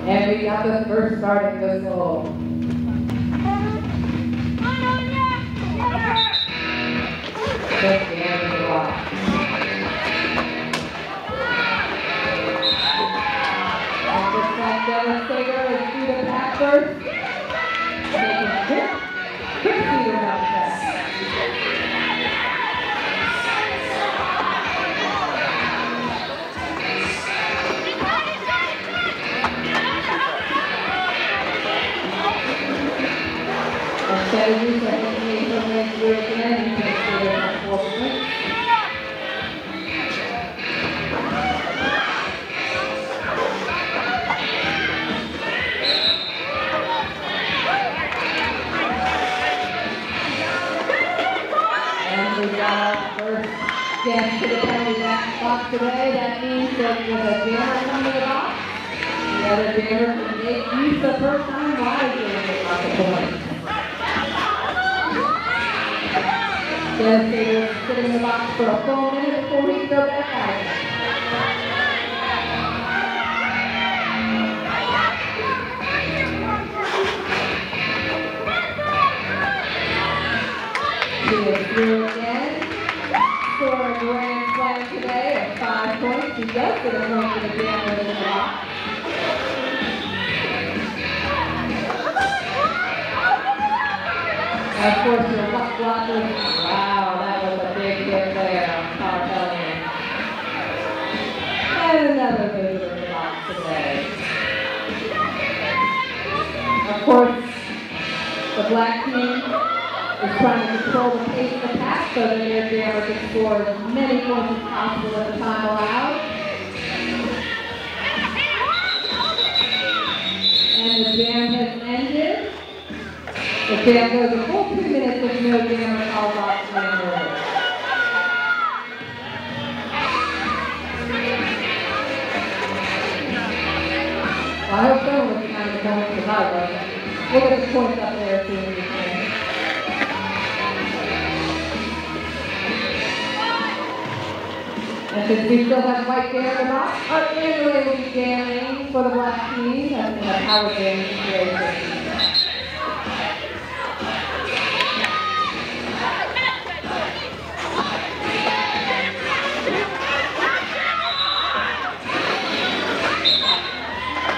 And we got the first starting whistle. Just damn the block. And looks like Devastator is through the pack first. Taking quick speeder out the pack. Strategy for information went through again, you can see it on 4 points. And we got our first guest to the penalty box today. That means that with a jammer coming to the box, the other jammer can make use the first time wisely in the point. Devastator sitting in the box for a full minute before we go back out. She is through again. Score a grand slam today at 5 points. She does get a point for the jammer in the box. And of course, your luck blocker. Wow, that was a big hit there on Carpellian. And another visitor in the box today. Of course, the black team is trying to control the pace of the pack so that their jammer can score as many points as possible at the time allowed. And the jam has ended. The jam goes a full 2 minutes with no jammer calls off the over. Well, I hope someone was kind of going to the highway. We'll get the points up there as soon as we can. And since we still have white jammer in the box, our Angela will be jamming for the black team. That's in a power jamming situation.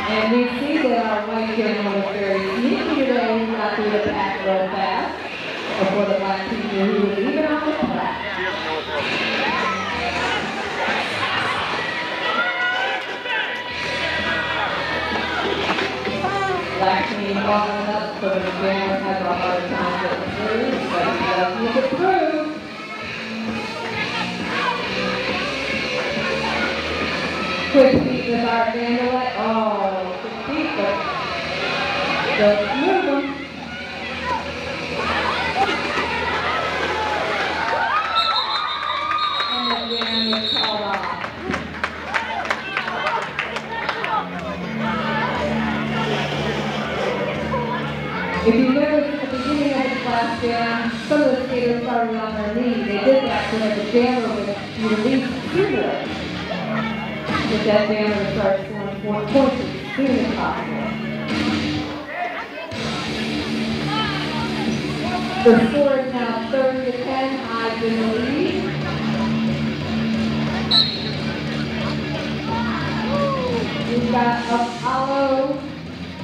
And we see that our white jammer was very sneaky today. He got through the pack real fast before the black team knew he was even on the track. Black team walking up so the jammer has a hard time getting through, but he does make it through. Quick feet with our Vanderlei. Oh, quick feet, but doesn't move them. And the jam is called off. If you notice at the beginning of the class jam, some of the skaters started on their knees. They did that so that the jammer would be released sooner. That jammer would start scoring 4 points as soon as possible. The score is now 30-10, Hives in the lead. We've got Apollo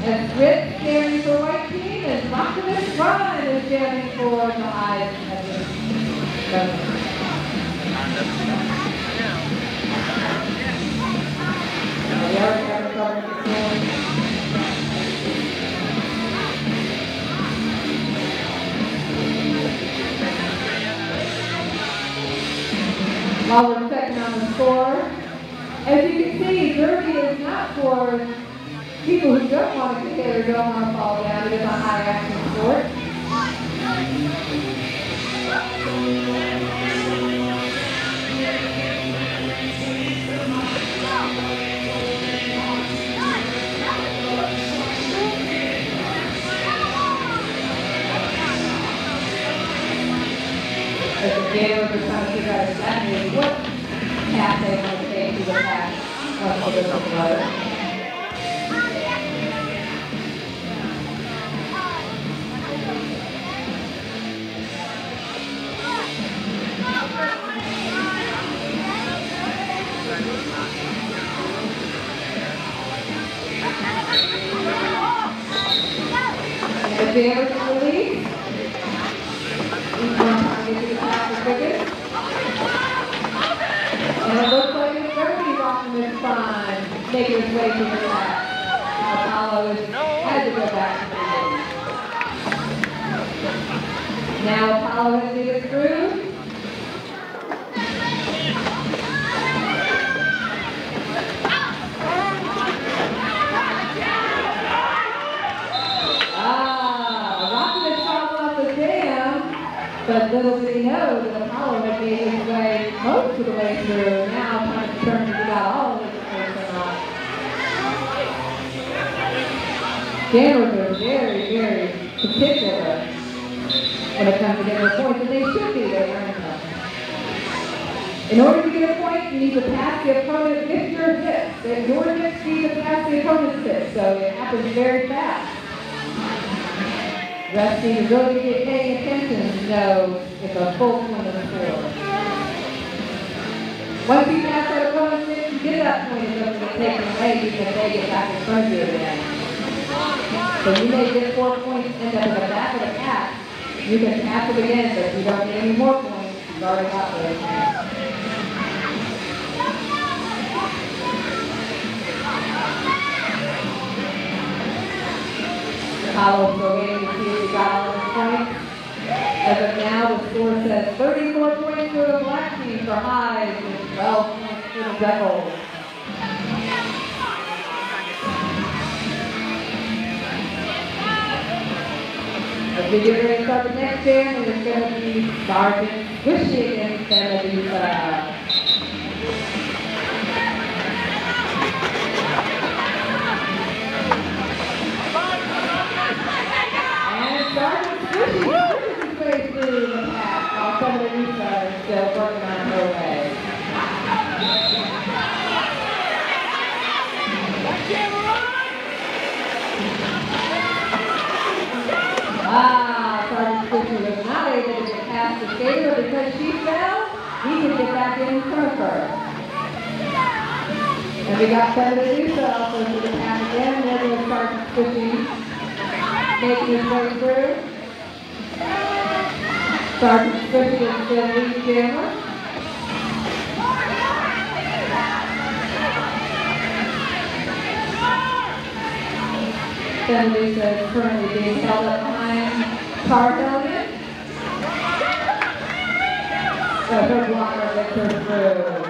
and Fritz jamming for white team, and Rockavich Ryan is jamming for the Hives at the we already have a cover for while we're checking on the score, as you can see, Derby is not for people who don't want to kick it or don't want to fall down. It is a high action sport. As the gamers are trying to figure out exactly what path they want to take to the path of the water. Jammers in the lead. Each one trying to get to the pass the quickest. And it looks like it's Germany's optimist fine, making his way to the pass. Apollo had to go back to the lead. Now Apollo has made it through. But little did he know that Apollo had made his way most of the way through. Now trying to determine if he got all of his points or not. Jammers are very, very particular when it comes to getting their points, and they should be. They're learning them. In order to get a point, you need to pass the opponent with your hips. Then your hips need to pass the opponent's hips, so it happens very fast. Refs need to really be paying attention to know if a full point is scored. Once you pass that opponent's hips, you get that point, it's going to get taken away because they get back in front of you again. So you may get 4 points, end up in the back of the pass. You can pass it again, but if you don't get any more points, you've already got those. Apollo still waiting to see if he got all his points. As of now, the score says 34 points for the black team for highs and 12 points for the devils. As we get ready to start the next jam, it's going to be Sergeant Squishy against Medusa. Sergeant Squishy pushes his way through the pass while some of the new stars are still working on her way. Sergeant Squishy was not able to get past the skater, but because she fell, he could get back in front of her. And we got some of the new stars also to the pass again. There goes Sergeant Squishy. Making his way through. Sergeant Squishy is still lead jammer. Medusa is currently being held up behind Carpellion. So her blocker gets her through.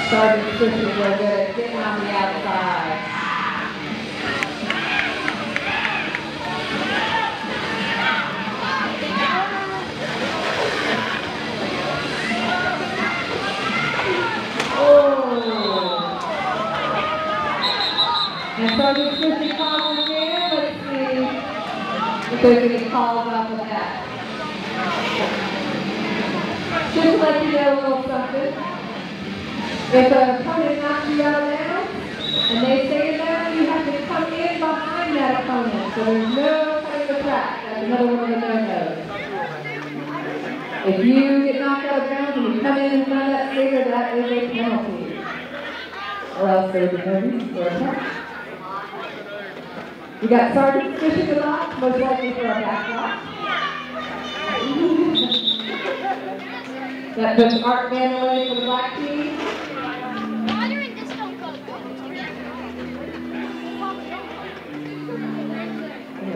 Sergeant Squishy is real good at getting on the outside. Oh! And Sergeant Squishy calls again. Let's see if there's any calls off of that. Just to let you know a little something. If an opponent knocks you out of bounds, and they stay down, you have to come in behind that opponent. So there's no cutting the track. That's another one of the no-nos. If you get knocked out of bounds and you come in front of that skater, that is a penalty. Or else there would be no reason for a catch. We got Sergeant Squishy the lock, most likely for a back lock. That puts Art Van away for the black team.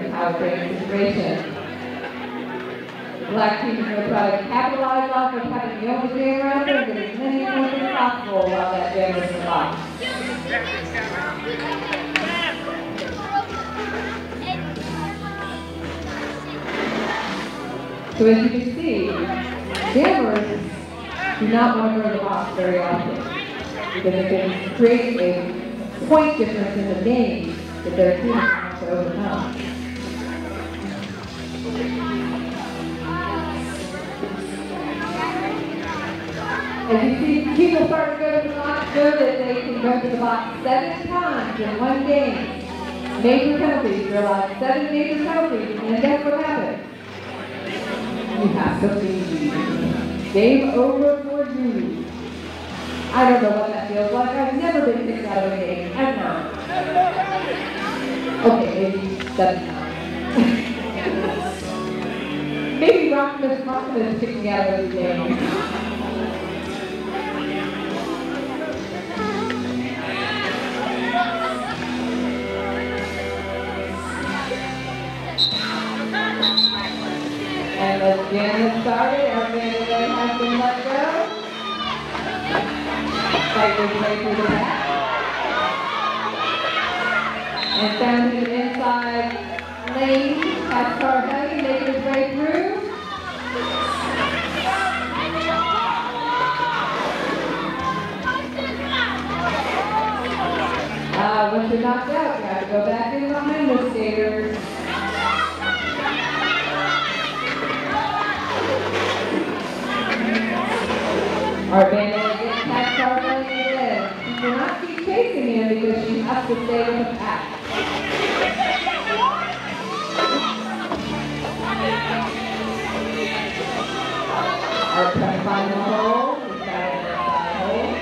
Power training situation. The black team is going to try to capitalize off of having the only jam around there and get as many points as possible while that jam is in the box. So as you can see, jammers do not want to go to the box very often because it can create a point difference in the game that their team has to overcome. As you see, people start to go to the box so that they can go to the box 7 times in one game. Major penalties. You're allowed 7 major penalties, and guess what happens? You have to leave. Game over for you. I don't know what that feels like. I've never been kicked out of a game, ever. Okay, maybe that's not. Maybe Rockman's kicked me out of every game. And let's get it started. Our bandit has been let go. Fight his way through the back. And found him inside lane. That's Carhunty making his way through. Once you're knocked out, you have to go back in behind the skaters. Our bandit gets past Carhunty again. She cannot keep chasing him because she has to stay with the pack. Art trying to find the hole. He's got it inside hole.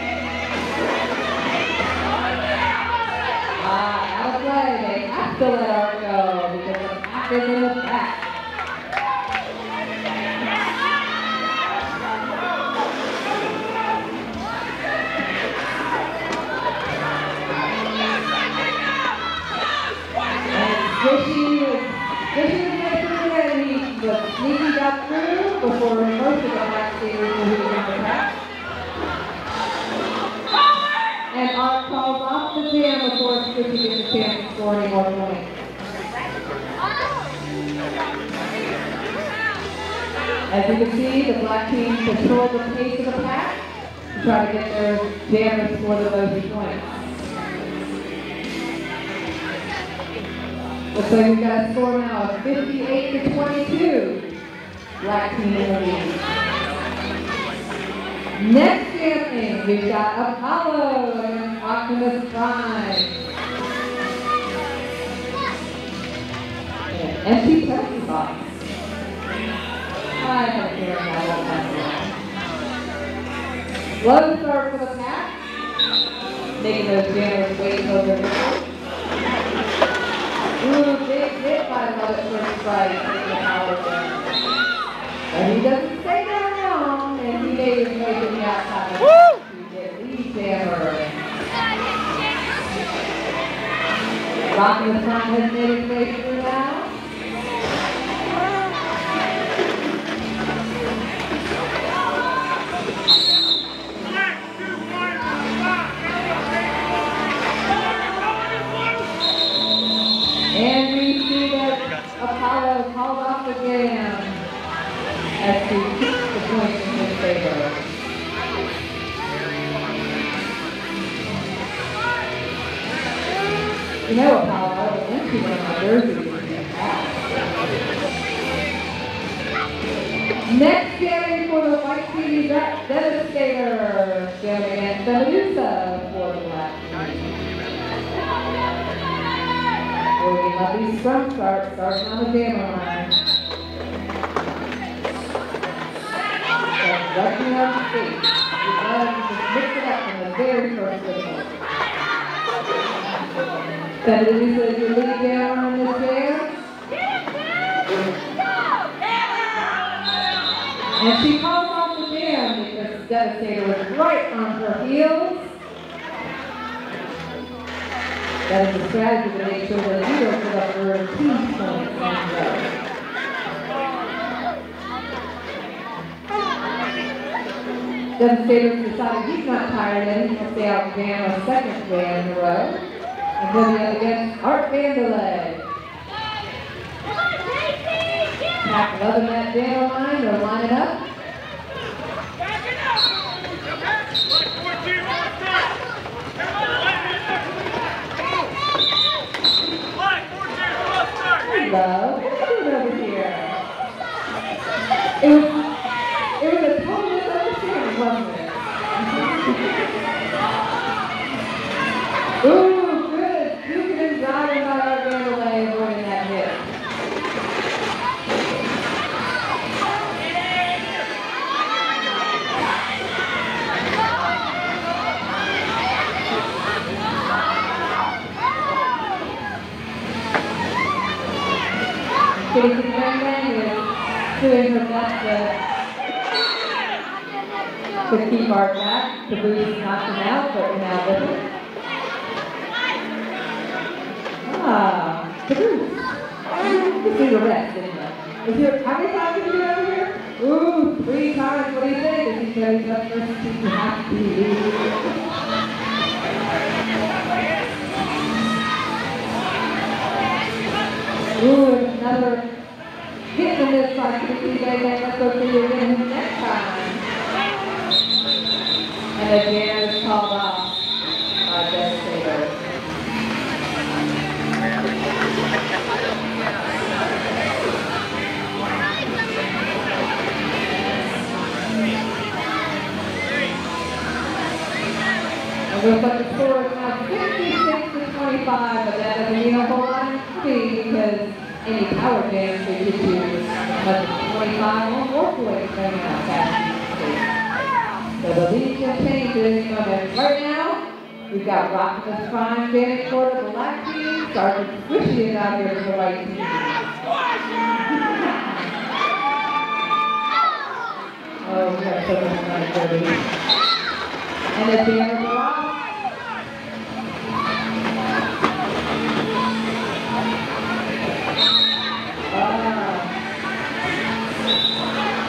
Out of play. They have to let Art go because the pack is in the back. Fishy was making it. He was sneaking got through before most of the back skaters were moving on the back. And Art calls off the jam before Fishy gets a chance to score any more points. As you can see, the black team controlled the pace of the pack to try to get their jam to score the most points. Looks like we've got a score now of 58-22. Black team in the lead. Next champion, we've got Apollo and Optimus Prime. An empty Pepsi box. I have a feeling that won't happen. Low start for the pack. Making those jammers wait over the ooh, big hit by Love at First Strike in the power game. But he doesn't stay there long, and he made his way to the outside to get lead jammer. Rocking the front has made his way through now. And we see that Apollo called off the jam as he keeps the point in his favor. You know, Apollo, the empty one on my jersey is fast. Next jamming for the white team is that Devastator jamming against Medusa for the black team. We love these scrum starting on the jammer line. So rushing out the feet. We love to just mix it up from the very first whistle. Medusa is your lead jammer on this jam. And she calls off the jam because Devastator was right on her heels. That is a strategy to make sure that you don't put up her 2 points in a row. Devastator decided he's not tired and he's going to stay out and jam a second jam in a row. And then we have against Art Vanderlei. Pack loving that jam line, they're lining up. Love, what are you doing over here? It was a total misunderstanding, wasn't it? Ooh, good. Duking and driving by Art Vanderlei avoiding that hit. doing her best to keep our back. The Boots knocked him out, but we're now with him. The Boots. Just need a rest, didn't you? How many times have you been over here? Ooh, 3 times. What do you think? Is he said he's up first? He has to be. Ooh, another hit in this fight. Let's go see you again next time. And again, it's called off by Devastator. And we'll put the score is now 56-25, but that doesn't mean a whole lot of speed because any power jams could get you as much as 25 or more points coming out fast. So the lead just changes. Right now, we've got Rockimus Prime, Janet Porter, the black team, Sergeant Squishy is out here for the white team. Oh, we got so much money for these. And at the end of the rock.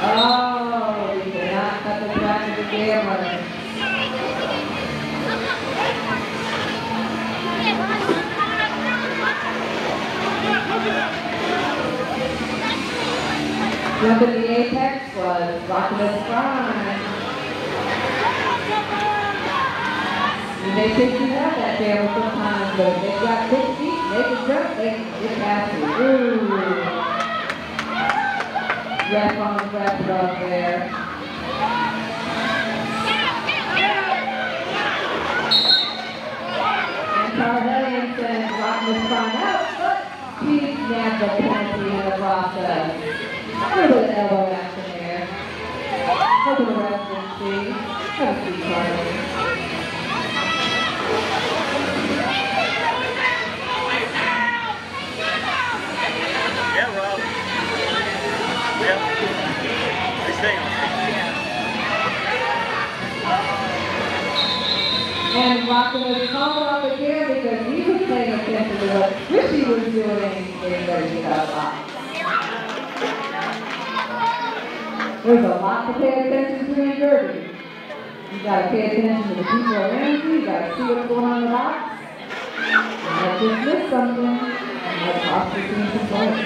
Oh, you cannot cut the track of the camera. Jumping the apex was Rockimus Prime. You may think you have that camera sometimes, but if they've got big feet, they can jump, they can get past you. Ooh. Rep on the rep up there. And Carvelian sends Rockimus Prime out, but he snapped the penalty in the process. A little bit of elbow action there. Hope the rest didn't see. Have a seat, Carvelian. Yeah, Rob. Yep. Stay on. And Rockimus called up again because he was paying attention to what Squishy was doing and getting ready to get out of box. There's a lot to pay attention to in Derby. You gotta pay attention to the people around you, you gotta see what's going on in the box. You might just miss something, and that's possibly some points.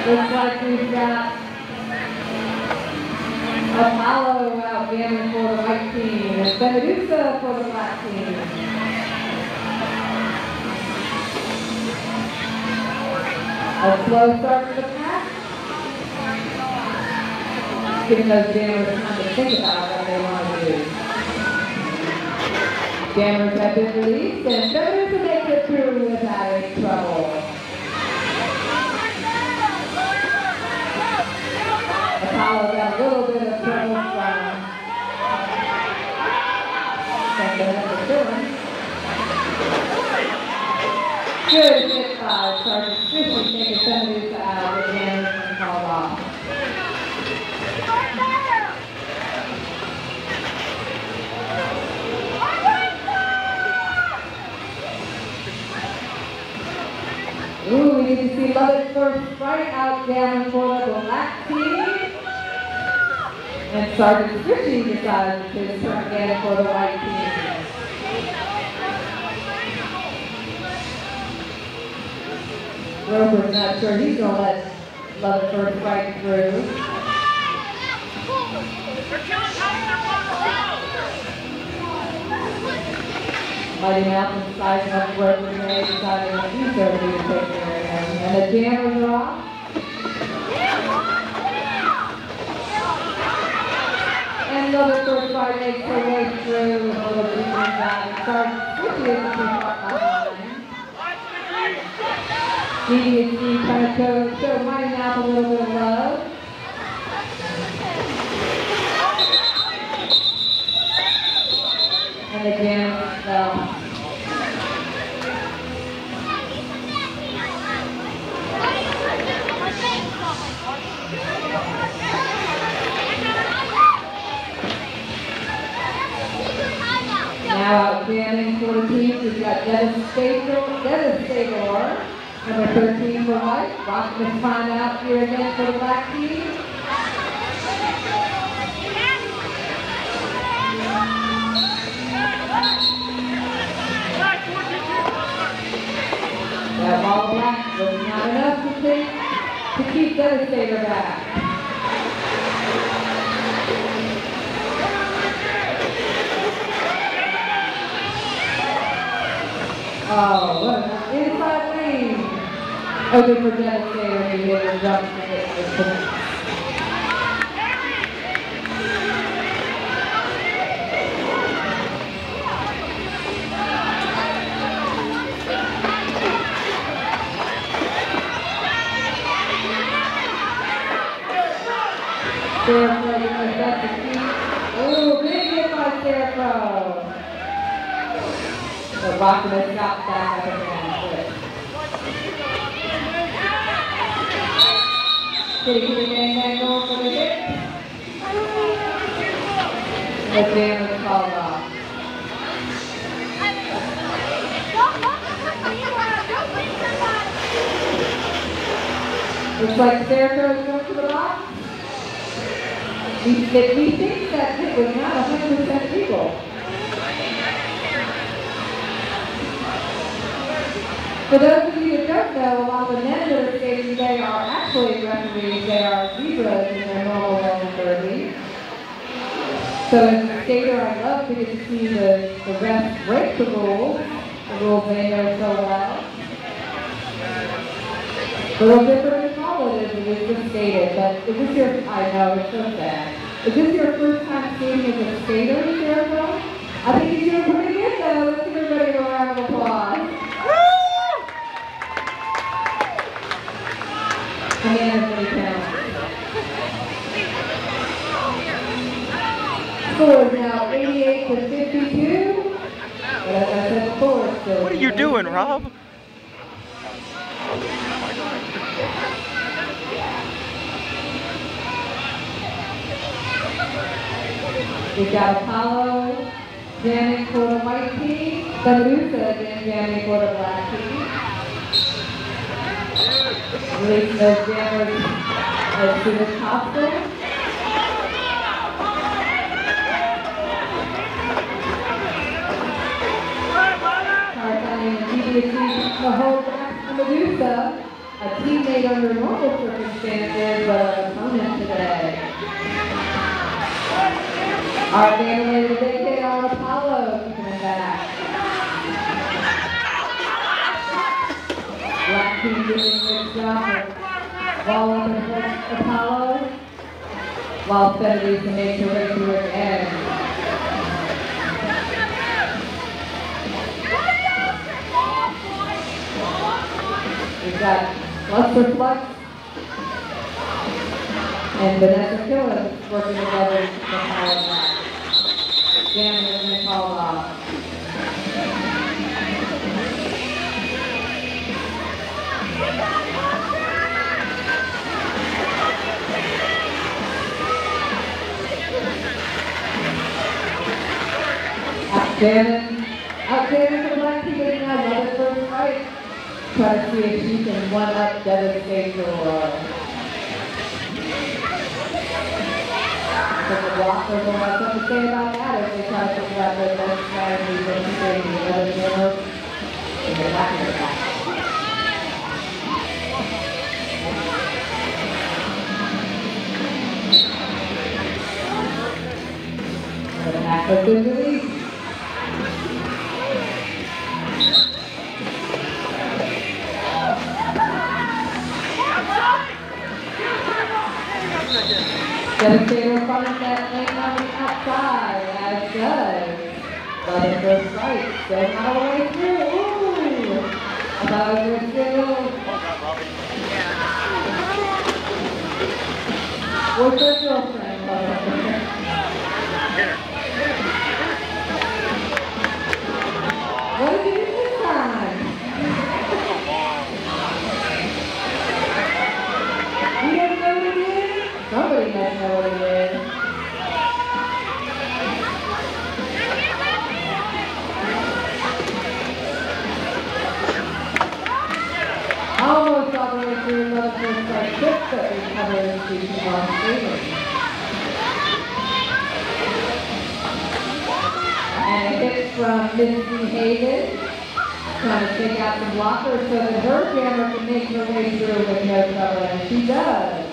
Looks like we've got Apollo out gambling for the white team and Benedusa for the black team. A slow start to the pack. Giving those jammers time to think about what they want to do. Jammers have been released and Benedusa makes it through without any trouble. Apollo got a little bit of trouble from Good hit by Sergeant Squishy, taking Benedusa out with Anderson called off. Ooh, we get to see Lovett's first strike out down for the black team. And Sergeant Squishy decides to turn again for the white team. Roper's not sure he's going to let Lovett first strike through. Mighty Mountain sizing up Roper today, deciding that he's going to be the take care of him. And the jammers are off. And Lovett first fight makes her way through with a little bit of inside. Sergeant Squishy is the two front behind. DDC kind of show Mighty Mountain a little bit of love. And the jammers fell. standing for the team. We've got Dennis Stador, number 13 for white. Rockman's time out here again for the black team. That ball black was not enough to keep Devastator back. Oh, what an inside lane. Open for Devastator. He hit a jump to get this point. Oh, big hit by Scarecrow. The Rockman got back up again. Taking the angle for the hit. The jam is called off. Looks like Scarecrow is going to the box. We think that hit was not 100% legal. For those of you that don't know, while the men that are skating today are actually referees, they are zebras in their normal Roman derby. So as a skater, I love to get to see the refs break the rules they know so well. A little different than all it is just skated, but is this your, I know, it's so sad. Is this your first time skating as a skater, Scarecrow? I think you're doing pretty good though. Let's give everybody a round of applause. The man is really talented. Score is now 88 to 52. But as I said before, it's still. What are you doing, Rob? We've got Apollo jamming for the white team, Medusa again jamming for the black team. Releasing those jammers to the top there. Cartani immediately the hold back to Medusa, a teammate under normal circumstances, but an opponent today. All right, family, the big hit on Apollo, keeping him back. Black team doing a good job of ball up and push Apollo, while Fenedy can make her way through it again. We've got Luster Flux and Vanessa Killen working together to power back. Jamming is going to call off. Outstanding for Black team is now another first fight. Try to see if she can one up Devastator. But the Blockers will have something to say about that if they try to figure out their best strategy for keeping the other jammer in the back of the back. The back of the release. Devastator finds that lane on the outside, as does. But the first strike, still not all the way through. Ooh! I thought it was still. What's her girlfriend, motherfucker? What did you do this time? You didn't know what it is? Somebody doesn't know what it is. but recovers due to long skating. And a hit from Misty Hayden, trying to take out the blocker so that her jammer can make her way through with no trouble, and she does.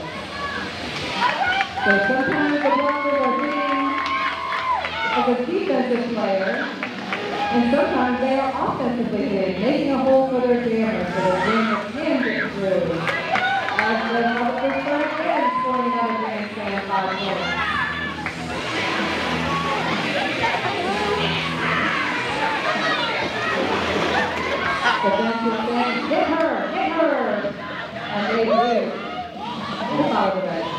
So sometimes the blockers are thinking of a defensive player, and sometimes they are offensively hitting, making a hole for their jammer so their jammer can get through. As the Republicans start again, scoring another grandstand 5 points. The bench is saying, hit her, and they do. We'll follow the bench.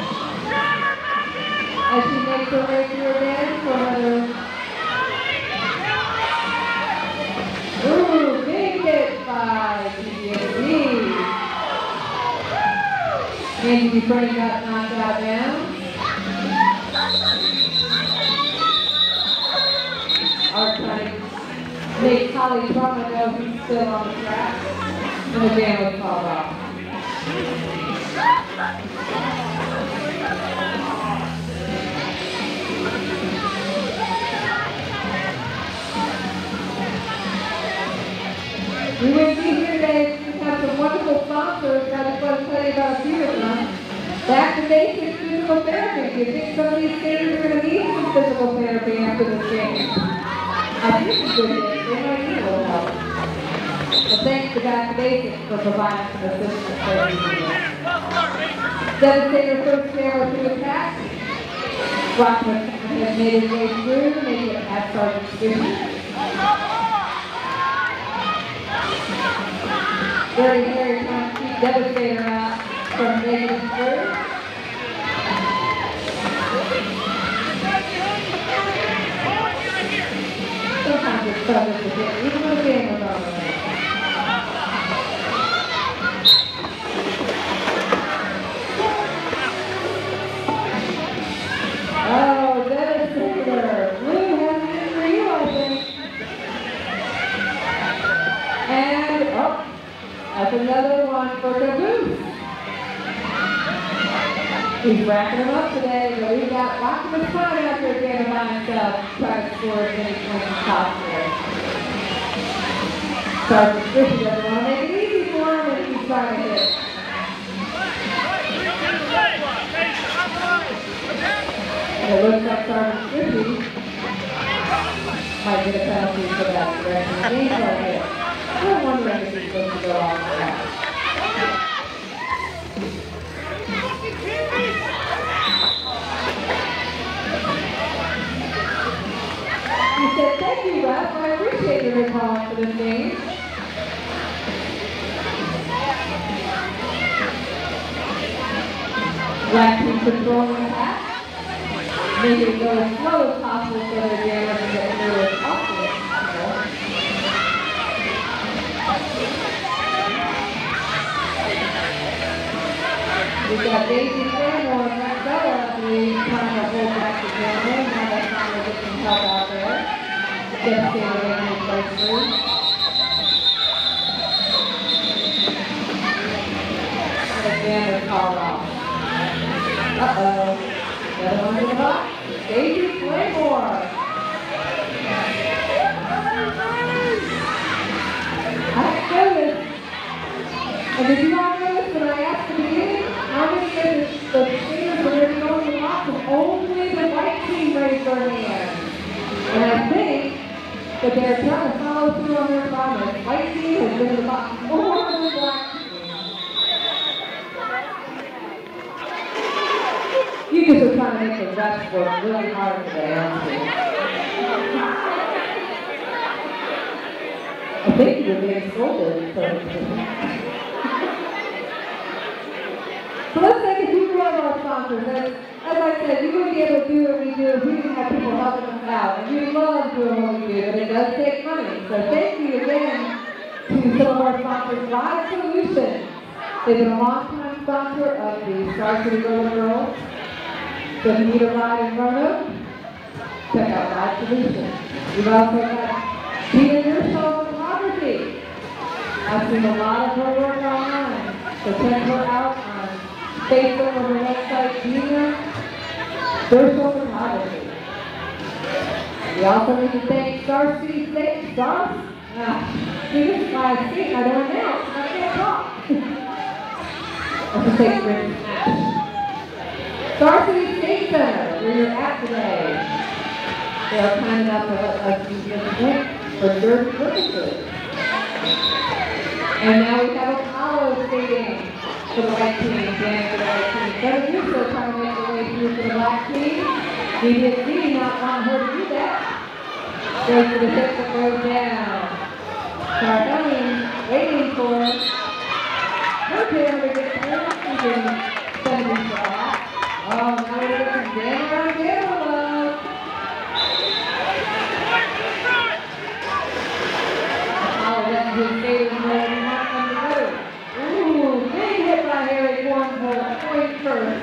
As she makes her way through again for another. Ooh, big hit by DBSD. Andy Dufresne got knocked out down. Art trying to make Holly Trump know he's still on the track. And the jam was called off. We wouldn't be here today if we have some wonderful sponsors. I just want to tell you about a few of them. Back to Basics Physical Therapy. Do you think some of these skaters are going to need some physical therapy after this game? I think it's good. They might need a little help. But thanks to Back to Basics for providing some assistance for everyone. Devastator first failure to attack. Rockman has made his way through, making it past Sergeant Squishy. Very trying to keep Devastator out from making it through. Sometimes it's tough to get, even when the game was over. Oh, Devastator! Blue has an injury, I think. And, that's another one for Caboose. He's racking them up today, but we've got lots of time out there getting by himself, trying to score as many points as possible. Sergeant Squishy doesn't want to make it easy for him, and he's trying to hit. And it looks like Sergeant Squishy might get a penalty for that direction. Game right here. I'm wondering if he's supposed to go off the track. He said, thank you, Ref. I appreciate your recall for this game. Black team controlling the pack. Making it go as slow as possible so their jammers can get through as often as possible. We've got Daisy Claymore and Marcella, I believe, trying to hold back the jammer. Now they're trying to get some help out there. Devastator in his way through. And the jammer's called off. Uh-oh. The other one in the box. Daisy Claymore. I noticed. And did you not notice when I asked at the beginning how many of the skaters were going to go in the box and only the white team raised their hand? And I think that they're trying to follow through on their promise. White team has been in the box more than the black team. You just are trying to make the refs work really hard today, aren't you? I think you're being scolded. So let's take a few more of our sponsors. As I said, you wouldn't be able to do what we do if we didn't have people helping us out. And we love doing what we do, but it does take money. So thank you again to some of our sponsors, Live Solutions. They've been a long-time sponsor of the Star City Roller Girls. So if you need a ride in Roanoke, check out Live Solutions. We've also got Tina Nurseall Photography. I've seen a lot of her work online. So check her out on Facebook on the website, Junior Social Photography. We also need to thank Star City State Stars. See, this is why I speak. I don't announce. I can't talk. Let's just take a break. Star City State Center, where you're at today. They are kind enough to let us use this link for dirty purposes. And now we have Apollo skating for the white team, standing for the white team. Better do so, trying to make their way through for the black team. DBSC not wanting her to do that. Goes to the hip that goes down. Carboni waiting for her tail to get through. She's in 70 spot. Oh, now we're looking down around Gilbert. Apollo letting his skaters know that he's not on the road. Ooh, big hit by Harry Cornwell, point first.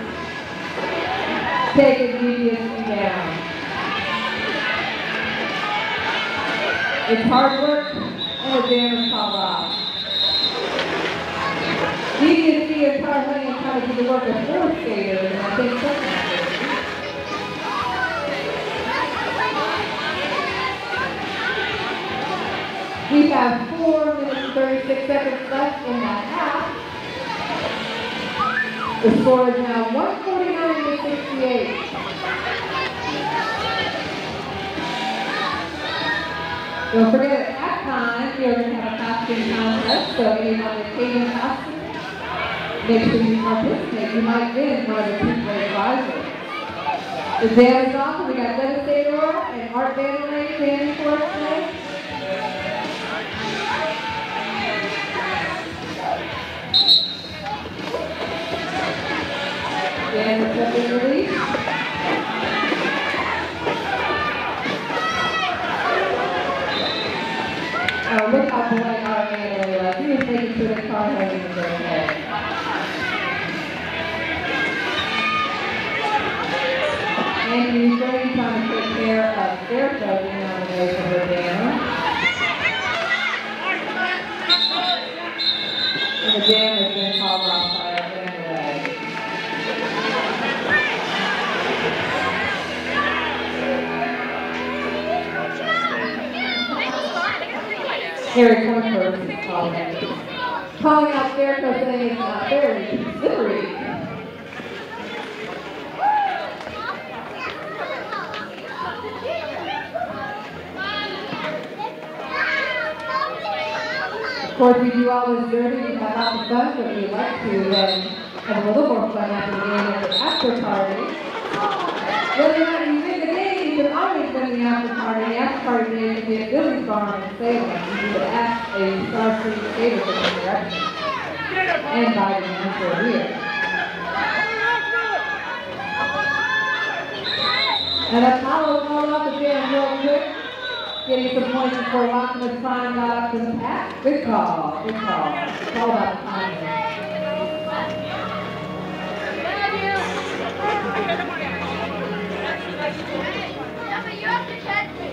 Taking DBSC down. It's hard work and a damage called off. DBSC and Carboni are trying to do the work of four skaters, and I think second. We have 4 minutes and 36 seconds left in that half. The score is now 149 to 68. Don't forget at halftime, you're going to have a costume contest, so anyone with Hayden costume, make sure you participate. You might win one of the two-play prizes. The jam is off, and we got Devastator and Art Vanderlei standing for us today. And the second release. Oh, look how polite Art Vanderlei was. He was making sure the car had in the head. And he's very trying to take care of their children on the way to her banner. And the jam has been called off by Art Vanderlei. Harry Cornwell is calling out Fairco saying it's not fair, it's slippery. Of course, we do all this dirty, we have lots of fun, but we like to then have a little more fun after the game at the after party. Whether or not you win the game, you can always win the after party. The after party day can be at Billy's Farm in Salem. You can ask a Star City skater for some directions. And buy the answer here. And Apollo called off the jam real quick. Getting some points before Rockman's time got up to the pack. Good call, good call. It's all about timing. You have to check me.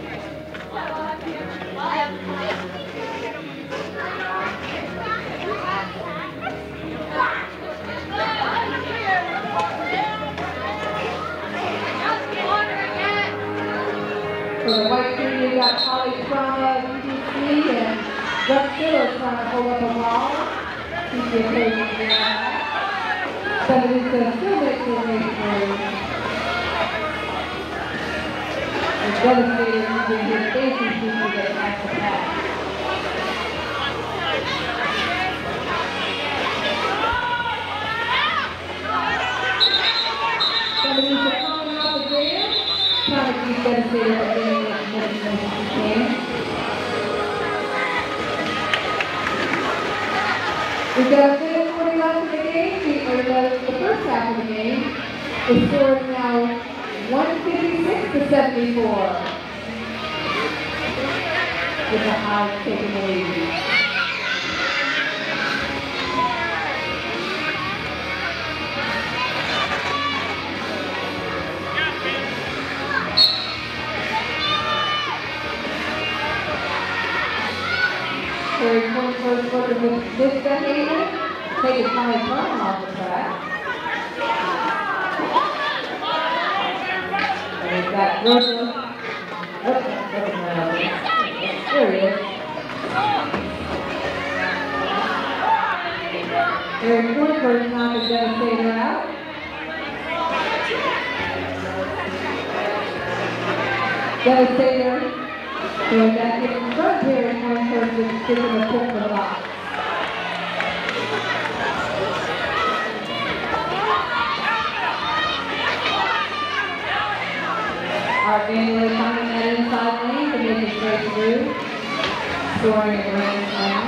For the white team, you got Holly Strama, UDC, and Doug Stiller trying to hold up a wall. Keep the occasion down. But it is still makes the race through. The Devastator using his safety suit to get past the pack. Devastator coming out the jam. Trying to keep Devastator from getting as many points as he can. We've got a minute 40 left in the game. The first half of the game. The score is now 156 to 74. With the Hives taking the lead. Harry Cornwell working with Vista Hayden, taking Tommy Brown off the track. got Rosa. There he is. There's one person on the Devastator out. Devastator goes back in front here and one person sticking a tip in the box. Art Vanderlei coming that inside lane to make his way through, scoring a grand slam.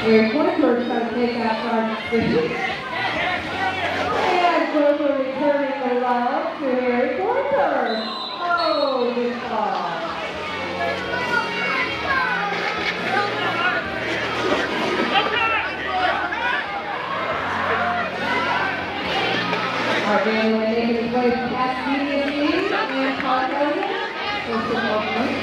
Here's Whitford trying to take out Sergeant Fisher. And Grover returning the love to Harry Porter. Oh, good ball. Art Vanderlei making his way past medium lead and Todd Hogan for some more points.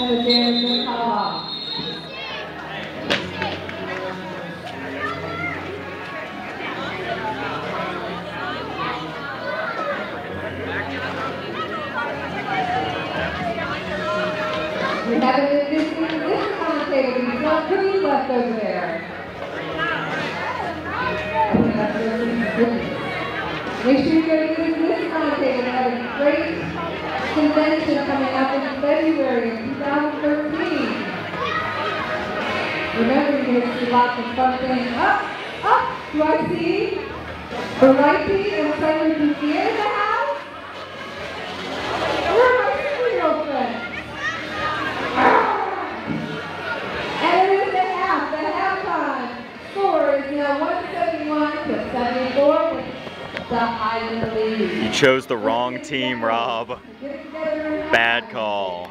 And the damage been called off. We have an addition this commentator. He's got three left over there. Make sure you go to this commentator. We have a great convention coming up in February of 2013. Remember, you can see lots of fun things. Do I see variety and Sailor Lucia in the house? Where are my studio friends? And it is the half. The halftime score is now 171 to 74 with the Highland lead. You chose the wrong team, Rob. Bad call.